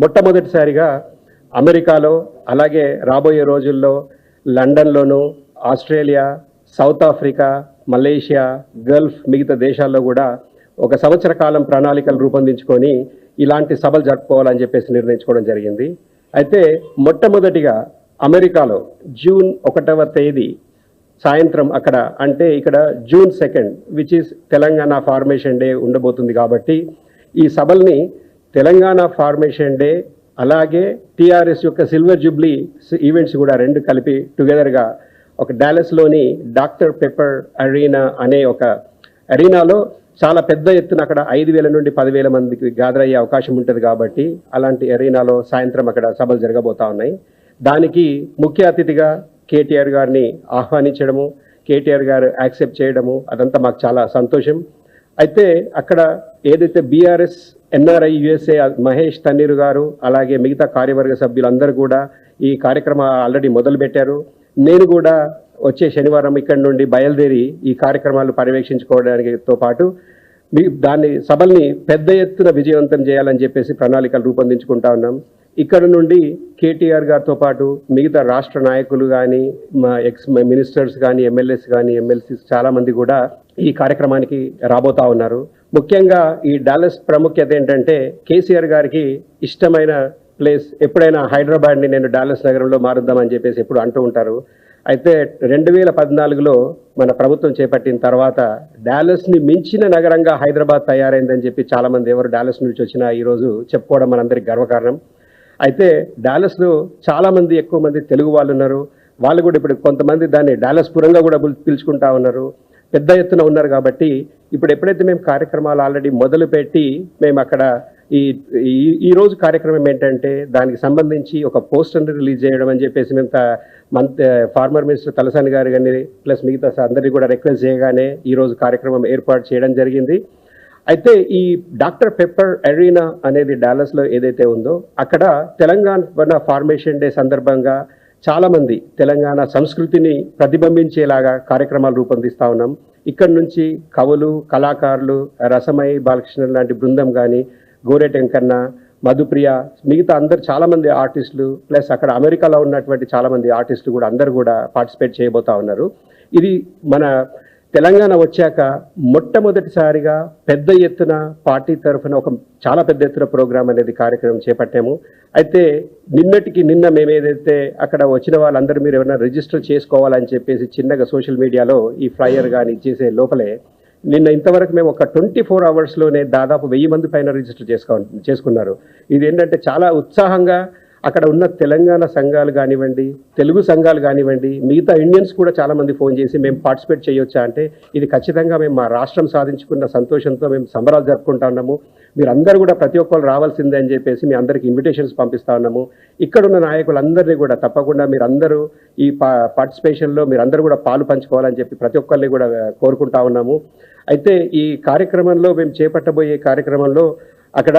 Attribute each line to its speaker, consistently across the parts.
Speaker 1: మొట్టమొదటిసారిగా అమెరికాలో, అలాగే రాబోయే రోజుల్లో లండన్లోను, Australia, South Africa, Malaysia, Gulf మిగతా దేశాల్లో కూడా ఒక సంవత్సర కాలం ప్రణాళికలు రూపొందించుకొని ఇలాంటి సభలు జరుపుకోవాలని చెప్పేసి నిర్ణయించుకోవడం జరిగింది. అయితే మొట్టమొదటిగా అమెరికాలో జూన్ 1వ తేదీ సాయంత్రం అక్కడ, అంటే ఇక్కడ June 2 which is Telangana formation day ఉండబోతుంది. కాబట్టి ఈ సభల్ని తెలంగాణ ఫార్మేషన్ డే అలాగే టీఆర్ఎస్ యొక్క సిల్వర్ జూబ్లీ ఈవెంట్స్ కూడా రెండు కలిపి టుగెదర్గా ఒక డాలస్లోని డాక్టర్ పెప్పర్ అరీనా అనే ఒక అరీనాలో చాలా పెద్ద ఎత్తున అక్కడ 5,000 నుండి 10,000 మందికి గ్యాదర్ అయ్యే అవకాశం ఉంటుంది. కాబట్టి అలాంటి అరీనాలో సాయంత్రం అక్కడ సభలు జరగబోతా ఉన్నాయి. దానికి ముఖ్య అతిథిగా కేటీఆర్ గారిని ఆహ్వానించడము, కేటీఆర్ గారు యాక్సెప్ట్ చేయడము, అదంతా మాకు చాలా సంతోషం. అయితే అక్కడ ఏదైతే BRS NRI USA Mahesh Tanneeru garu అలాగే మిగతా కార్యవర్గ సభ్యులందరూ కూడా ఈ కార్యక్రమం ఆల్రెడీ మొదలుపెట్టారు. నేను కూడా వచ్చే శనివారం ఇక్కడి నుండి బయలుదేరి ఈ కార్యక్రమాలు పర్యవేక్షించుకోవడానికితో పాటు దాన్ని సభల్ని పెద్ద ఎత్తున విజయవంతం చేయాలని చెప్పేసి ప్రణాళికలు రూపొందించుకుంటా ఉన్నాం. ఇక్కడ నుండి కేటీఆర్ గారితో పాటు మిగతా రాష్ట్ర నాయకులు కానీ, మా ఎక్స్ మినిస్టర్స్ కానీ, ఎమ్మెల్యేస్ కానీ, ఎమ్మెల్సీస్ చాలామంది కూడా ఈ కార్యక్రమానికి రాబోతా ఉన్నారు. ముఖ్యంగా ఈ డాలస్ ప్రాముఖ్యత ఏంటంటే కేసీఆర్ గారికి ఇష్టమైన ప్లేస్. ఎప్పుడైనా హైదరాబాద్ని నేను డాలస్ నగరంలో మారుద్దామని చెప్పేసి ఎప్పుడు అంటూ ఉంటారు. అయితే 2014లో మన ప్రభుత్వం చేపట్టిన తర్వాత డాలస్ని మించిన నగరంగా హైదరాబాద్ తయారైందని చెప్పి చాలామంది ఎవరు డాలస్ నుంచి వచ్చినా ఈరోజు చెప్పుకోవడం మనందరికి గర్వకారణం. అయితే డాలస్లో చాలామంది ఎక్కువ మంది తెలుగు వాళ్ళు ఉన్నారు. వాళ్ళు కూడా ఇప్పుడు కొంతమంది దాన్ని డాలస్ పురంగా కూడా పిలుచుకుంటా ఉన్నారు, పెద్ద ఎత్తున ఉన్నారు. కాబట్టి ఇప్పుడు ఎప్పుడైతే మేము కార్యక్రమాలు ఆల్రెడీ మొదలుపెట్టి మేము అక్కడ ఈ రోజు కార్యక్రమం ఏంటంటే దానికి సంబంధించి ఒక పోస్టర్ని రిలీజ్ చేయడం అని చెప్పేసి మేము ఫార్మర్ మినిస్టర్ తలసాని గారు కానీ ప్లస్ మిగతా అందరినీ కూడా రిక్వెస్ట్ చేయగానే ఈరోజు కార్యక్రమం ఏర్పాటు చేయడం జరిగింది. అయితే ఈ డాక్టర్ పెప్పర్ అరీనా అనేది డాలస్లో ఏదైతే ఉందో అక్కడ తెలంగాణ ఫార్మేషన్ డే సందర్భంగా చాలామంది తెలంగాణ సంస్కృతిని ప్రతిబింబించేలాగా కార్యక్రమాలు రూపొందిస్తూ ఉన్నాం. ఇక్కడి నుంచి కవులు, కళాకారులు, రసమై బాలకృష్ణ లాంటి బృందం కానీ, గోరెటెంకన్న, మధుప్రియ, మిగతా అందరు చాలామంది ఆర్టిస్టులు ప్లస్ అక్కడ అమెరికాలో ఉన్నటువంటి చాలామంది ఆర్టిస్టులు కూడా అందరూ కూడా పార్టిసిపేట్ చేయబోతా ఉన్నారు. ఇది మన తెలంగాణ వచ్చాక మొట్టమొదటిసారిగా పెద్ద ఎత్తున పార్టీ తరఫున ఒక చాలా పెద్ద ఎత్తున ప్రోగ్రాం అనేది కార్యక్రమం చేపట్టాము. అయితే నిన్న మేము ఏదైతే అక్కడ వచ్చిన వాళ్ళందరూ మీరు ఏమైనా రిజిస్టర్ చేసుకోవాలని చెప్పేసి చిన్నగా సోషల్ మీడియాలో ఈ ఫ్లైయర్ కానీ చేసే లోపలే నిన్న ఇంతవరకు మేము ఒక 24 అవర్స్లోనే దాదాపు 1000 మంది పైన రిజిస్టర్ చేసుకున్నారు. ఇది ఏంటంటే చాలా ఉత్సాహంగా అక్కడ ఉన్న తెలంగాణ సంఘాలు కానివ్వండి, తెలుగు సంఘాలు కానివ్వండి, మిగతా ఇండియన్స్ కూడా చాలామంది ఫోన్ చేసి మేము పార్టిసిపేట్ చేయొచ్చా అంటే ఇది ఖచ్చితంగా మేము మా రాష్ట్రం సాధించుకున్న సంతోషంతో మేము సంబరాలు జరుపుకుంటా ఉన్నాము, మీరందరూ కూడా ప్రతి ఒక్కరు రావాల్సిందే అని చెప్పేసి మీ అందరికీ ఇన్విటేషన్స్ పంపిస్తా ఉన్నాము. ఇక్కడున్న నాయకులందరినీ కూడా తప్పకుండా మీరందరూ ఈ పార్టిసిపేషన్లో మీరందరూ కూడా పాలు పంచుకోవాలని చెప్పి ప్రతి ఒక్కరిని కూడా కోరుకుంటా ఉన్నాము. అయితే ఈ కార్యక్రమంలో మేము చేపట్టబోయే కార్యక్రమంలో అక్కడ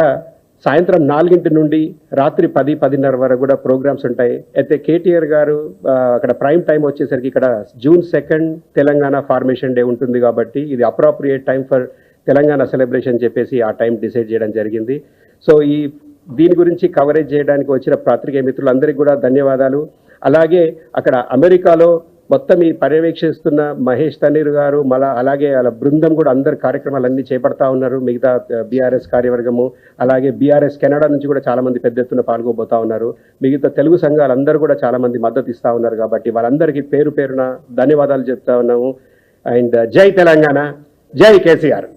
Speaker 1: సాయంత్రం 4 నుండి రాత్రి 10-10:30 వరకు కూడా ప్రోగ్రామ్స్ ఉంటాయి. అయితే కేటీఆర్ గారు అక్కడ ప్రైమ్ టైం వచ్చేసరికి ఇక్కడ జూన్ 2 తెలంగాణ ఫార్మేషన్ డే ఉంటుంది. కాబట్టి ఇది appropriate time for Telangana celebration చెప్పేసి ఆ టైం డిసైడ్ చేయడం జరిగింది. సో దీని గురించి కవరేజ్ చేయడానికి వచ్చిన పత్రికా మిత్రులందరికీ కూడా ధన్యవాదాలు. అలాగే అక్కడ అమెరికాలో మొత్తం ఈ పర్యవేక్షిస్తున్న మహేష్ తన్నీరు గారు అలాగే వాళ్ళ బృందం కూడా అందరు కార్యక్రమాలన్నీ చేపడతా ఉన్నారు. మిగతా బీఆర్ఎస్ కార్యవర్గము అలాగే బీఆర్ఎస్ కెనడా నుంచి కూడా చాలామంది పెద్ద ఎత్తున పాల్గొబోతా ఉన్నారు. మిగతా తెలుగు సంఘాలు అందరూ కూడా చాలామంది మద్దతు ఇస్తూ ఉన్నారు. కాబట్టి వాళ్ళందరికీ పేరున ధన్యవాదాలు చెప్తా ఉన్నాము. అండ్ జై తెలంగాణ, జై కేసీఆర్.